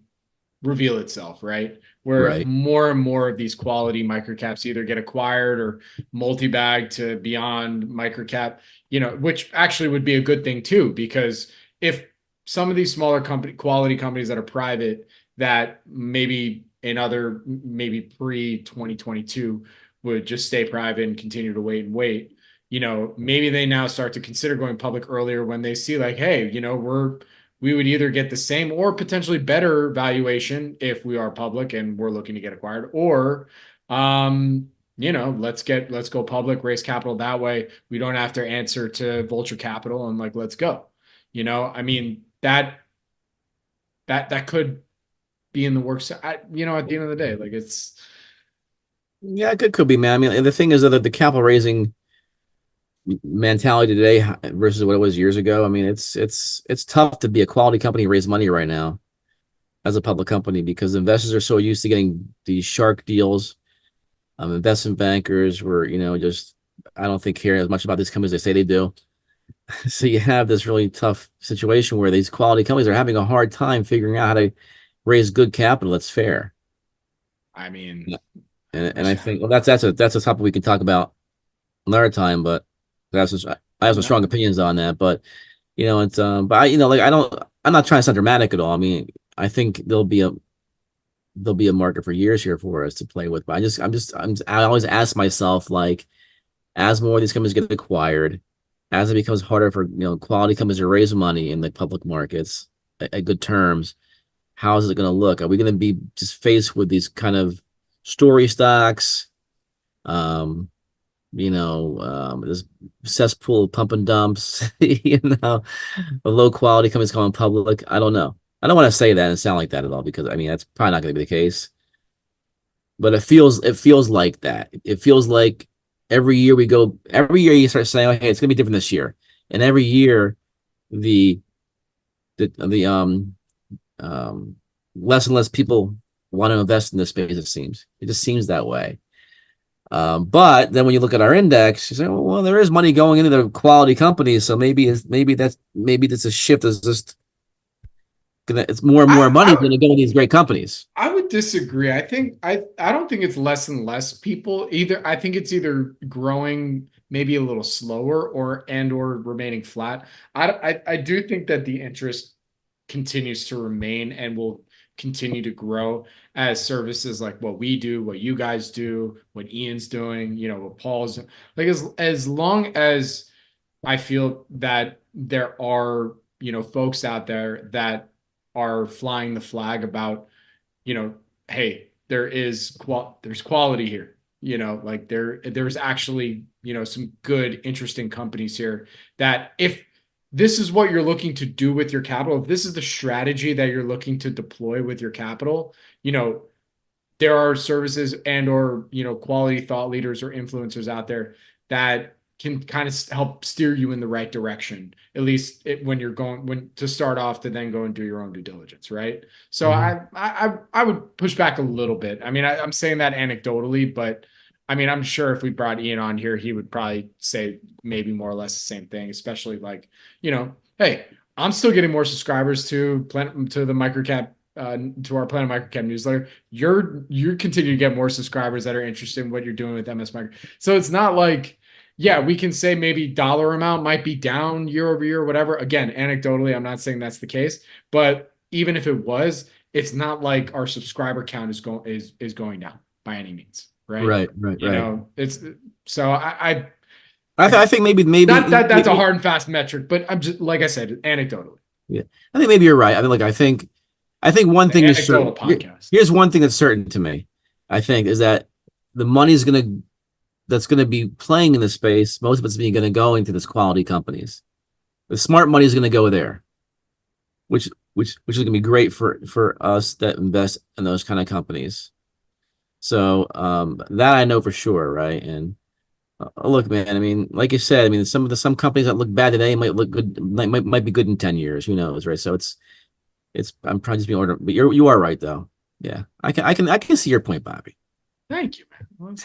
reveal itself, right? Where Right. more and more of these quality microcaps either get acquired or multi-bag to beyond microcap, which actually would be a good thing too, because if some of these smaller quality companies that are private that maybe maybe pre-2022 would just stay private and continue to wait, maybe they now start to consider going public earlier when they see like, hey, we would either get the same or potentially better valuation if we are public and we're looking to get acquired, or let's go public, raise capital that way. We don't have to answer to vulture capital, and like, let's go. I mean, that could be in the works. At the end of the day, like, it's it could be, man. I mean, the thing is that the capital raising mentality today versus what it was years ago. I mean, it's tough to be a quality company and raise money right now as a public company, because investors are so used to getting these shark deals. Investment bankers were, just I don't think care as much about these companies as they say they do. So you have this really tough situation where these quality companies are having a hard time figuring out how to raise good capital that's fair. I mean, and I think, well, that's a topic we can talk about another time, but I have some strong opinions on that. But it's but I'm not trying to sound dramatic at all. I mean, I think there'll be a market for years here for us to play with. But I always ask myself, like, as more of these companies get acquired, as it becomes harder for quality companies to raise money in the public markets at good terms, how is it going to look? Are we going to be just faced with these kind of story stocks? This cesspool of pump and dumps, the low quality companies going public. I don't know. I don't want to say that and sound like that at all, because I mean, that's probably not going to be the case. But it feels like that. It feels like every year you start saying, okay, it's going to be different this year. And every year the less and less people want to invest in this space, it seems. It just seems that way. But then when you look at our index, you say, well, there is money going into the quality companies, so maybe that's a shift. Is just it's more and more money going to go to these great companies. I would disagree. I don't think it's less and less people either. I think it's either growing maybe a little slower or remaining flat. I do think that the interest continues to remain and will continue to grow as services like what we do, what you guys do, what Ian's doing, what Paul's like, as long as I feel that there are, folks out there that are flying the flag about, hey, there's quality here, like there's actually, some good, interesting companies here, that if this is what you're looking to do with your capital, if this is the strategy that you're looking to deploy with your capital, there are services and or, quality thought leaders or influencers out there that can kind of help steer you in the right direction, at least when you're going to start off to then go and do your own due diligence, right? So I would push back a little bit. I mean, I'm saying that anecdotally, but I mean, I'm sure if we brought Ian on here, he would probably say maybe more or less the same thing, especially like, hey, I'm still getting more subscribers to the MicroCap, to our Planet MicroCap newsletter. You continue to get more subscribers that are interested in what you're doing with MS Micro. So it's not like, yeah, we can say maybe dollar amount might be down year over year or whatever. Again, anecdotally, I'm not saying that's the case, but even if it was, it's not like our subscriber count is going down by any means. Right. It's so I think maybe not that that's a hard and fast metric, but I'm just, like I said, anecdotally. Yeah, I think maybe you're right. I mean, like I think one thing is certain. Here's one thing that's certain to me. I think is that the money's that's gonna be playing in the space. Most of it's going to go into this quality companies. The smart money is going to go there, which is going to be great for us that invest in those kind of companies. So that I know for sure, right? And look, man, I mean, like you said, I mean, some companies that look bad today might look good, might be good in 10 years. Who knows, right? So it's I'm probably just being ordered, but you are right though. Yeah, I can see your point, Bobby. Thank you, man.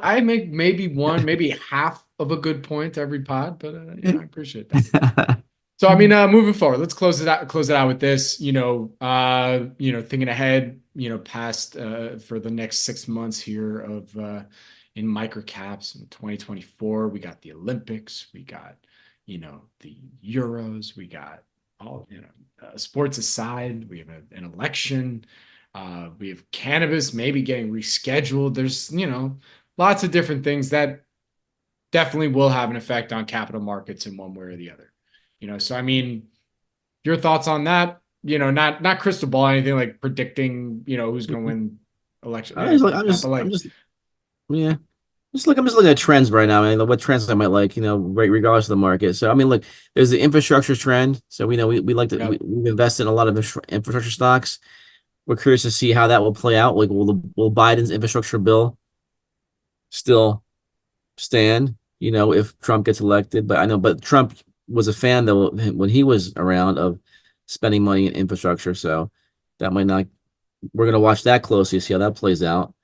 I make maybe half of a good point every pod, but I appreciate that. So I mean, moving forward, let's close it out with this. Thinking ahead, past for the next 6 months here of in microcaps in 2024, we got the Olympics, we got the Euros, we got all sports aside, we have an election. We have cannabis maybe getting rescheduled. There's, lots of different things that definitely will have an effect on capital markets in one way or the other. So I mean, your thoughts on that? Not crystal ball, anything like predicting, who's going to win election. I'm just looking at trends right now, and what trends I might like, regardless of the market. So I mean, look, there's the infrastructure trend. So we like to we invest in a lot of infrastructure stocks. We're curious to see how that will play out. Like, will Biden's infrastructure bill still stand? If Trump gets elected. But Trump was a fan though when he was around of spending money in infrastructure. So that might not. We're gonna watch that closely, see how that plays out.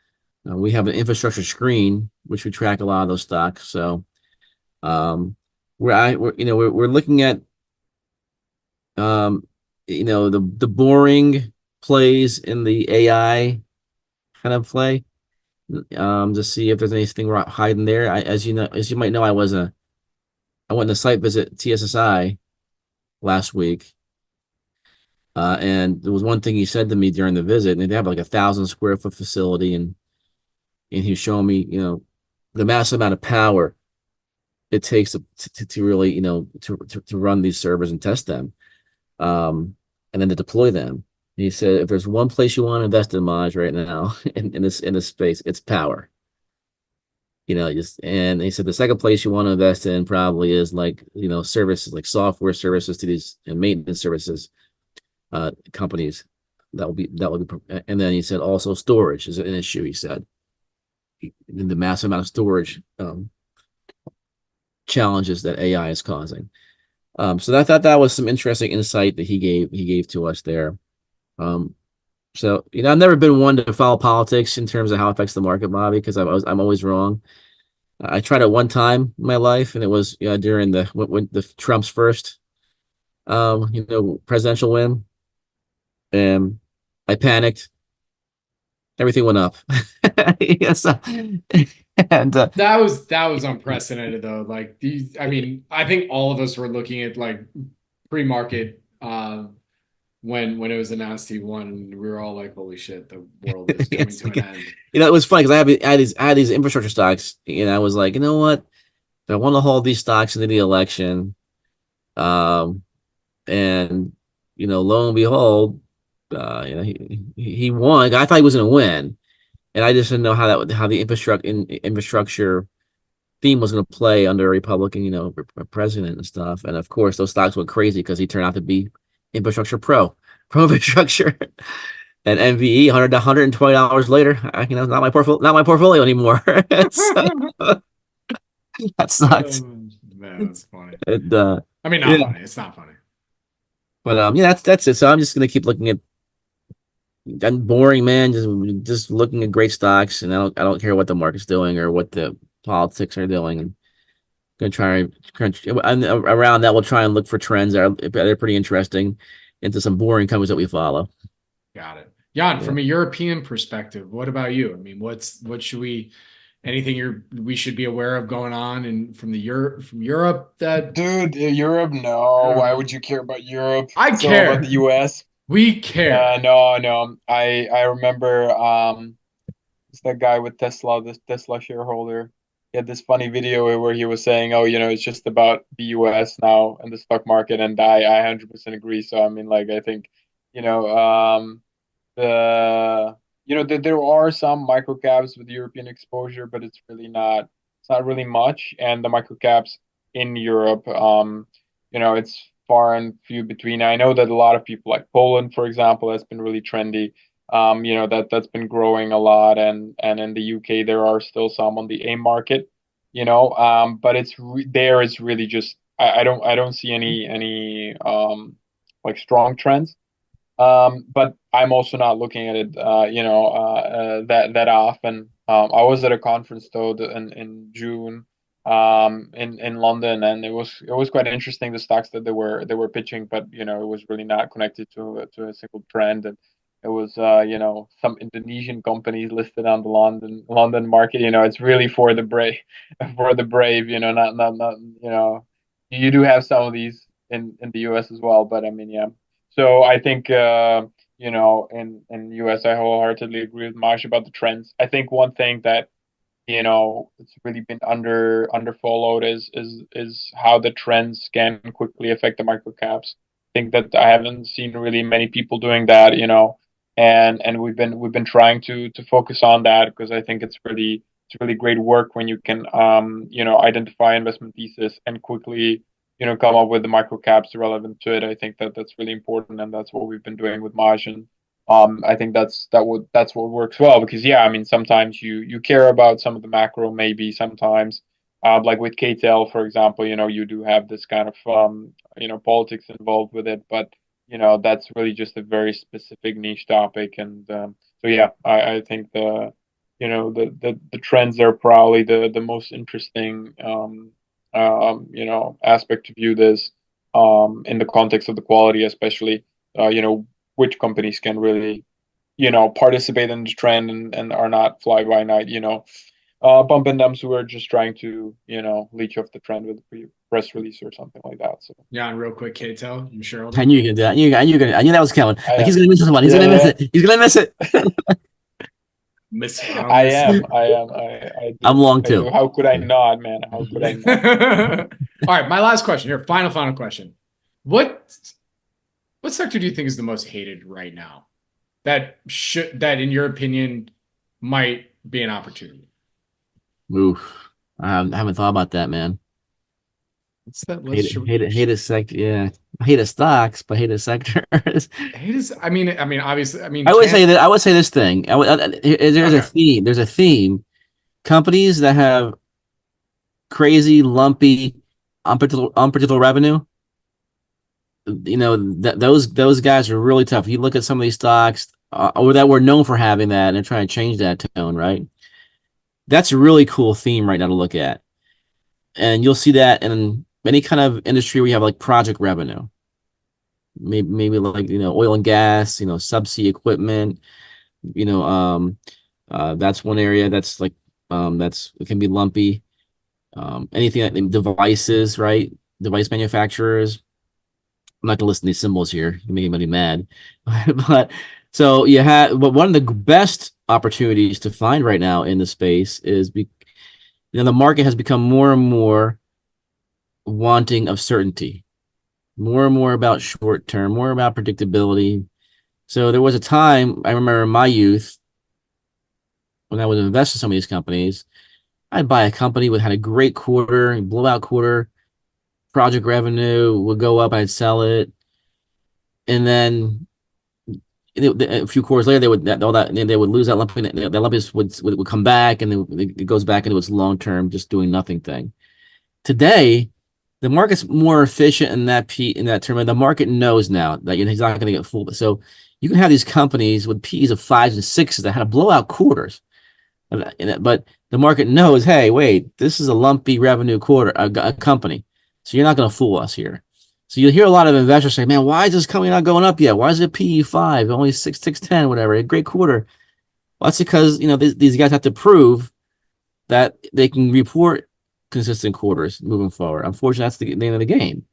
We have an infrastructure screen which we track a lot of those stocks. So, we're looking at the boring plays in the AI kind of play, to see if there's anything hiding there. As you might know, I went on a site visit TSSI last week, and there was one thing he said to me during the visit, and they have like 1,000 square foot facility, and he's showing me, the massive amount of power it takes to really, to run these servers and test them, and then to deploy them. He said, if there's one place you want to invest in, Maj, right now in this space, it's power. And he said the second place you want to invest in probably is like, services like software services to these and maintenance services companies. That will be, and then he said also storage is an issue. He said the massive amount of storage challenges that AI is causing. So I thought that was some interesting insight that he gave to us there. So I've never been one to follow politics in terms of how it affects the market, Bobby, because I'm always wrong. I tried it one time in my life, and it was during when the Trump's first presidential win, and I panicked. Everything went up. Yes, and that was unprecedented though. Like I mean, I think all of us were looking at like pre-market when it was announced he won, we were all like, "Holy shit, the world is coming to an end." It was funny because I had these infrastructure stocks, and I was like, you know what? If I want to hold these stocks into the election, and lo and behold, he won. I thought he was going to win, and I just didn't know how the infrastructure theme was going to play under a Republican, president and stuff. And of course, those stocks went crazy because he turned out to be infrastructure pro infrastructure, and MVE $120 later. Not my portfolio anymore. That sucks. Man, that's funny. And, I mean, not yeah, funny. It's not funny. but yeah, that's it. So I'm just gonna keep looking at. I'm boring, man. Just looking at great stocks, and I don't care what the market's doing or what the politics are doing. I'm gonna try crunch and around that. We'll try and look for trends that they're pretty interesting into some boring companies that we follow. Got it. Jan, Yeah. from a European perspective, what about you? I mean, what should we anything we should be aware of going on and from Europe that Dude, Europe? No. Why would you care about Europe? I It's all about the care. US. We care. No. I remember it's that guy with Tesla, this Tesla shareholder. He had this funny video where he was saying, "Oh, it's just about the US now and the stock market," and I 100% agree. So I mean, like, I think, you know, the there are some microcaps with European exposure, but it's not really much. And the microcaps in Europe, it's far and few between. I know that a lot of people, like Poland, for example, has been really trendy. That's been growing a lot, and in the UK there are still some on the AIM market, but it's really just I don't see any like strong trends. But I'm also not looking at it, that often. I was at a conference though in June, in London, and it was quite interesting, the stocks that they were pitching, but it was really not connected to a single trend, and it was some Indonesian companies listed on the London market. It's really for the brave, for the brave. Not. You do have some of these in the U.S. as well, but I mean, yeah. So I think in US I wholeheartedly agree with Maj about the trends. I think one thing that it's really been under followed is how the trends can quickly affect the microcaps. I think that I haven't seen really many people doing that, and we've been trying to focus on that, because I think it's really great work when you can identify investment thesis and quickly come up with the microcaps relevant to it. I think that that's really important, and that's what we've been doing with Maj. And I think that's what works well, because yeah, I mean, sometimes you care about some of the macro, maybe sometimes, like with KTEL, for example, you do have this kind of politics involved with it, but that's really just a very specific niche topic. And so yeah, I think the trends are probably the most interesting aspect to view this, in the context of the quality, especially, which companies can really, participate in the trend, and are not fly by night, bumping them who are just trying to, leech off the trend with a press release or something like that. So Jan, real quick, KTEL, you shareholder? I knew you could do that. I knew that was coming. I Like, he's am. gonna miss this one. He's Yeah, gonna miss yeah. it. He's gonna miss it. Miss it. I am. I I'm do. long I do. too. How could I not, man? How could I not? All right, my last question here. Final question. What sector do you think is the most hated right now? That in your opinion might be an opportunity? Oof. I haven't thought about that, man. What's that Hate list? it, hate a sector. Yeah, I hate the stocks, but hate the sectors. Hate is. I mean, obviously. I mean, I would say that. I would say this thing. There's a Okay. theme. There's a theme. Companies that have crazy, lumpy, unpredictable revenue. Those guys are really tough. You look at some of these stocks, or that were known for having that, and they're trying to change that tone, right? That's a really cool theme right now to look at, and you'll see that in any kind of industry where you have like project revenue, maybe like oil and gas, subsea equipment, that's one area that's like it can be lumpy. Anything like devices, right? Device manufacturers. I'm not gonna list these symbols here. You make anybody mad, but so but one of the best opportunities to find right now in the space is the market has become more and more wanting of certainty, more and more about short term, more about predictability. So there was a time I remember in my youth when I would invest in some of these companies, I'd buy a company that had a great quarter, blowout quarter, project revenue would go up, I'd sell it, and then a few quarters later they would lose that lumpiness. That lumpiness would come back, and it goes back into its long term just doing nothing thing. today, the market's more efficient in that term, and the market knows now that he's not going to get fooled. So you can have these companies with P's of 5s and 6s that had blowout quarters, but the market knows, hey, wait, this is a lumpy revenue quarter, a company, so you're not going to fool us here. So you'll hear a lot of investors say, man, why is this company not going up yet? Why is it PE 5, only 6, 10, whatever, a great quarter? Well, that's because these guys have to prove that they can report consistent quarters moving forward. Unfortunately, that's the name of the game.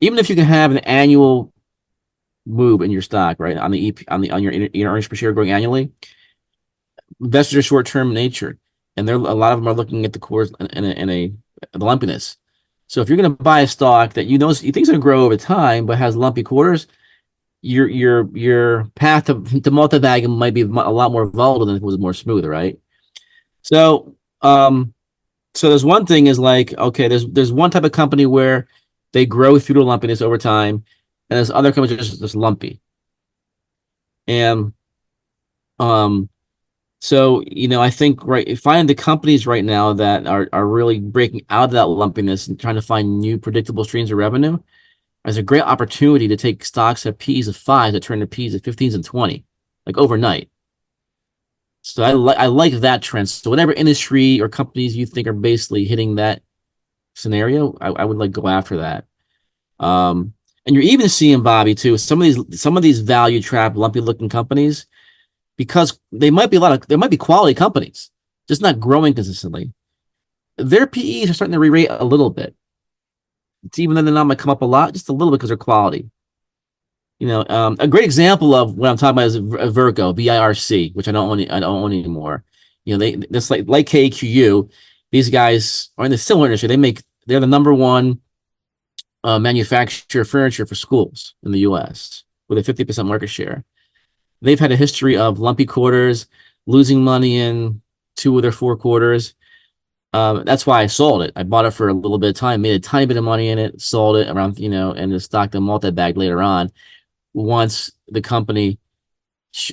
Even if you can have an annual move in your stock, right, on your earnings per share growing annually, investors are short-term in nature, and a lot of them are looking at the quarters in a lumpiness. So if you're going to buy a stock that you think is going to grow over time but has lumpy quarters, your path to multi-bagging might be a lot more volatile than if it was more smooth, right? So so there's one thing is like, okay, there's one type of company where they grow through the lumpiness over time, and there's other companies that are just lumpy. And so I think finding the companies right now that are really breaking out of that lumpiness and trying to find new predictable streams of revenue is a great opportunity to take stocks at P's of 5 that turn to P's of 15s and 20, like overnight. So I like that trend. So whatever industry or companies you think are basically hitting that scenario, I would go after that. And you're even seeing, Bobby, too, some of these value trap, lumpy looking companies, because there might be quality companies, just not growing consistently. Their PEs are starting to re-rate a little bit. It's even though they're not going to come up a lot, just a little bit because they're quality. A great example of what I'm talking about is Virgo, VIRC, which I don't own anymore. This like KEQU, these guys are in the similar industry. They're the number one manufacturer of furniture for schools in the U.S. with a 50% market share. They've had a history of lumpy quarters, losing money in 2 of their 4 quarters. That's why I sold it. I bought it for a little bit of time, made a tiny bit of money in it, sold it around, and the stock then multi-bagged later on. Once the company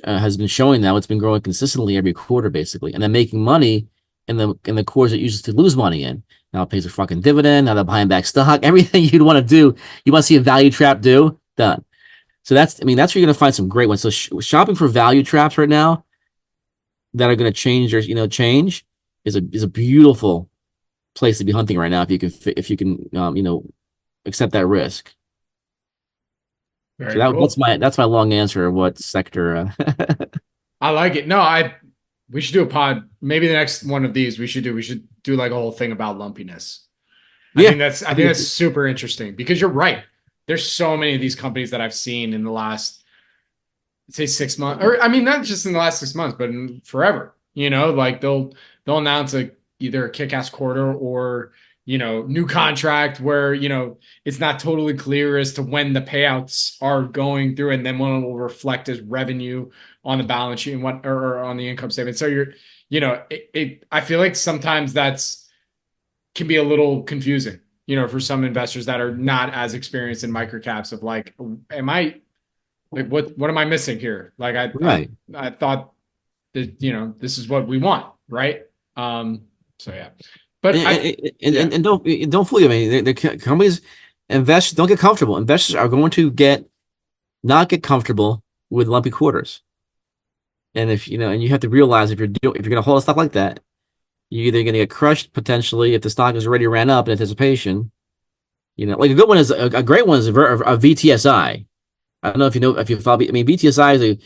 has been showing that it's been growing consistently every quarter, basically, and then making money in the quarters it uses to lose money in. Now it pays a fucking dividend. Now they're buying back stock. Everything you'd want to do, you want to see a value trap do, done. So that's where you're going to find some great ones. So shopping for value traps right now that are going to change change is a beautiful place to be hunting right now if you can accept that risk. Very so cool. That's my long answer of what sector. I like it. No, we should do a pod. Maybe the next one of these we should do like a whole thing about lumpiness. I think that's super interesting because you're right. There's so many of these companies that I've seen in the last, say, 6 months, or I mean, not just in the last 6 months, but forever. Like they'll announce either a kick-ass quarter or new contract where it's not totally clear as to when the payouts are going through, and then when it will reflect as revenue on the balance sheet and or on the income statement. So I feel like sometimes can be a little confusing, for some investors that are not as experienced in microcaps of like, am I like, what am I missing here? Like I thought that, this is what we want. Right. So yeah. But don't fool you. I mean, the companies, investors don't get comfortable. Investors are going to not get comfortable with lumpy quarters. And if and you have to realize if you're going to hold a stock like that, you're either going to get crushed potentially if the stock has already ran up in anticipation. Like a good one is a great one is a VTSI. I don't know if you follow. I mean, VTSI is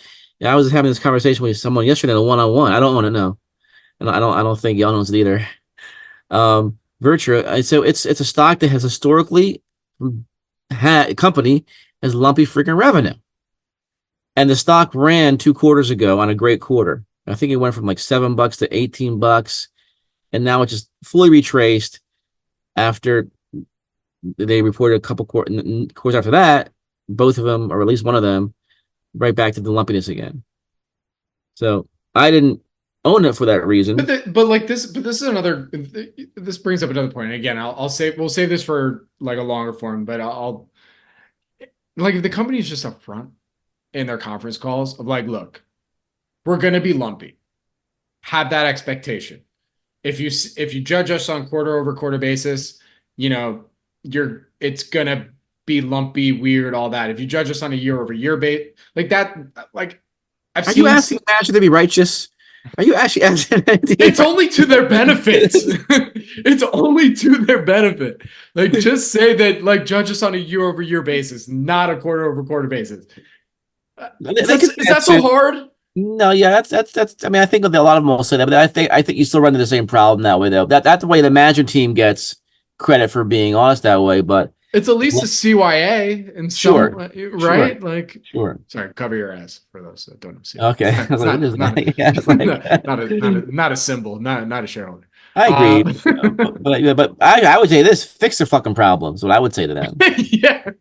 I was having this conversation with someone yesterday in a one-on-one. I don't want to know, and I don't think y'all knows it either. Virtua. So it's a stock that has historically company has lumpy freaking revenue, and the stock ran 2 quarters ago on a great quarter. I think it went from like $7 to $18, and now it's just fully retraced after they reported a couple quarters after that. Both of them, or at least one of them, right back to the lumpiness again. So I didn't own it for that reason. But this is another. This brings up another point. And again, we'll save this for like a longer form. But I'll like if the company is just upfront in their conference calls of like, look, we're going to be lumpy. Have that expectation. If you judge us on quarter-over-quarter basis, it's gonna be lumpy, weird, all that. If you judge us on a year-over-year base like that, like I've Are seen. you asking Maj to be righteous? Are you actually asking? It's only to their benefits. It's only to their benefit. Like, just say that, like, judge us on a year-over-year basis, not a quarter-over-quarter basis. Is that so hard? No, yeah, that's. I mean, I think a lot of them will say that, but I think you still run into the same problem that way, though. That's the way the management team gets credit for being honest that way, but it's at least a CYA and sure, right? Sure. Like, sure. Sorry, cover your ass for those that don't know. Okay, not a symbol, not a shareholder. I agree, but I would say this: fix their fucking problems. What I would say to them, yeah,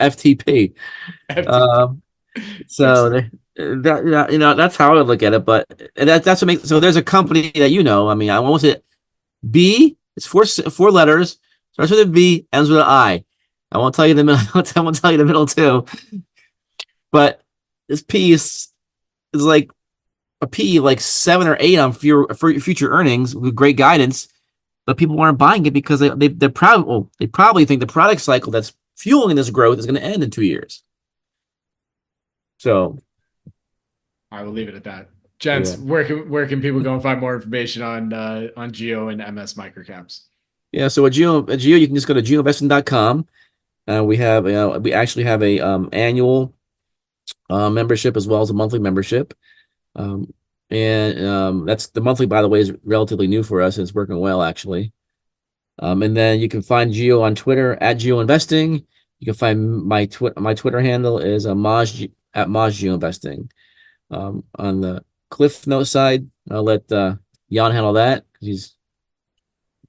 FTP. So that's how I would look at it. But that's what makes. So there's a company that I mean, I won't say it. B. It's four letters. Starts with a B, ends with an I. I won't tell you the middle. I won't tell you the middle too. But this P is like a P like 7 or 8 on for future earnings with great guidance, but people aren't buying it because they probably think the product cycle that's fueling this growth is going to end in 2 years. So I will leave it at that. Gents, where can people go and find more information on Geo and MS microcaps? Yeah, so at Geo you can just go to geoinvesting.com. We actually have a annual membership as well as a monthly membership. That's the monthly, by the way, is relatively new for us. And it's working well, actually. And then you can find Geo on Twitter at Geoinvesting. You can find my Twitter handle is Maj at Maj Geoinvesting. On the Cliff Note side, I'll let Jan handle that because he's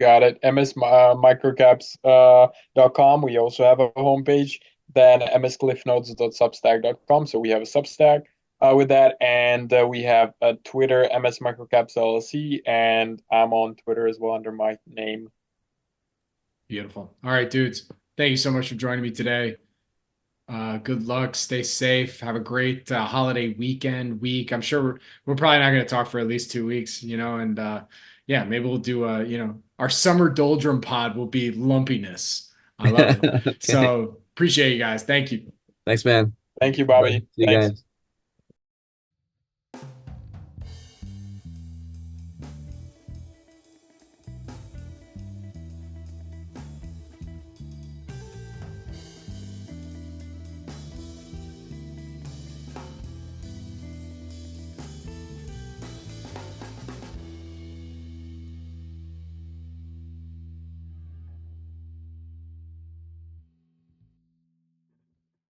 got it. MS MicroCaps.com. We also have a homepage. Then mscliffnotes.substack.com. So we have a Substack with that, and we have a Twitter, MS MicroCaps LLC, and I'm on Twitter as well under my name. Beautiful. All right, dudes. Thank you so much for joining me today. Good luck. Stay safe. Have a great holiday week. I'm sure we're probably not going to talk for at least 2 weeks, and maybe we'll do our summer doldrum pod will be lumpiness. I love it. Okay. So appreciate you guys. Thank you. Thanks, man. Thank you, Bobby. See you guys.